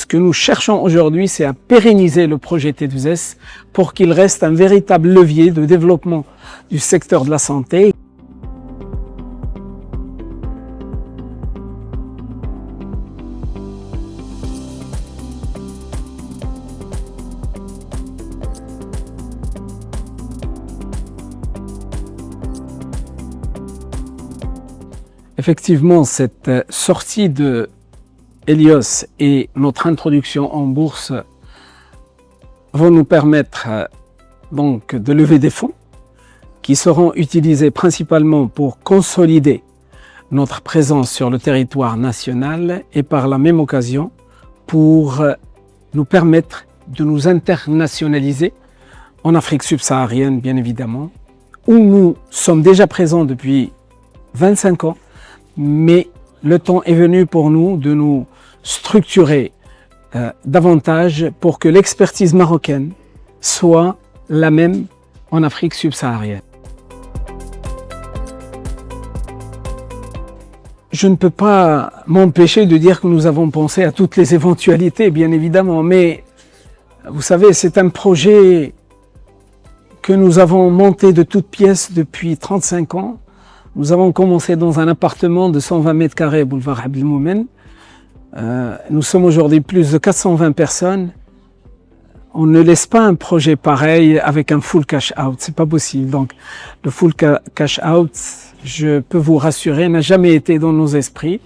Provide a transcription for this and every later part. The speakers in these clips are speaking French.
ce que nous cherchons aujourd'hui, c'est à pérenniser le projet T2S pour qu'il reste un véritable levier de développement du secteur de la santé. Effectivement, cette sortie de Helios et notre introduction en bourse vont nous permettre donc de lever des fonds qui seront utilisés principalement pour consolider notre présence sur le territoire national et par la même occasion pour nous permettre de nous internationaliser en Afrique subsaharienne, bien évidemment, où nous sommes déjà présents depuis 25 ans. Mais le temps est venu pour nous de nous structurer davantage pour que l'expertise marocaine soit la même en Afrique subsaharienne. Je ne peux pas m'empêcher de dire que nous avons pensé à toutes les éventualités, bien évidemment, mais vous savez, c'est un projet que nous avons monté de toutes pièces depuis 35 ans. Nous avons commencé dans un appartement de 120 mètres carrés, boulevard Abdel Moumen. Nous sommes aujourd'hui plus de 420 personnes. On ne laisse pas un projet pareil avec un full cash out, c'est pas possible. Donc, le full cash out, je peux vous rassurer, n'a jamais été dans nos esprits.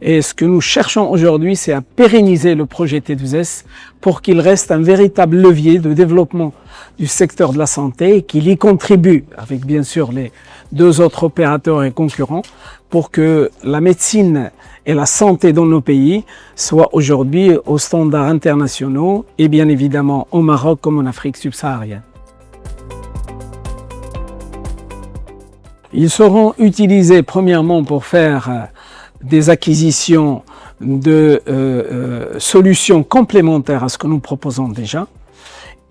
Et ce que nous cherchons aujourd'hui, c'est à pérenniser le projet T2S pour qu'il reste un véritable levier de développement du secteur de la santé et qu'il y contribue, avec bien sûr les deux autres opérateurs et concurrents, pour que la médecine et la santé dans nos pays soient aujourd'hui aux standards internationaux et bien évidemment au Maroc comme en Afrique subsaharienne. Ils seront utilisés premièrement pour faire des acquisitions de solutions complémentaires à ce que nous proposons déjà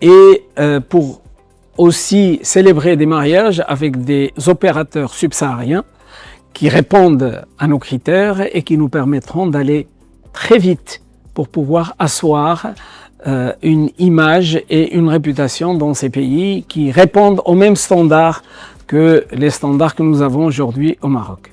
et pour aussi célébrer des mariages avec des opérateurs subsahariens qui répondent à nos critères et qui nous permettront d'aller très vite pour pouvoir asseoir une image et une réputation dans ces pays qui répondent aux mêmes standards que les standards que nous avons aujourd'hui au Maroc.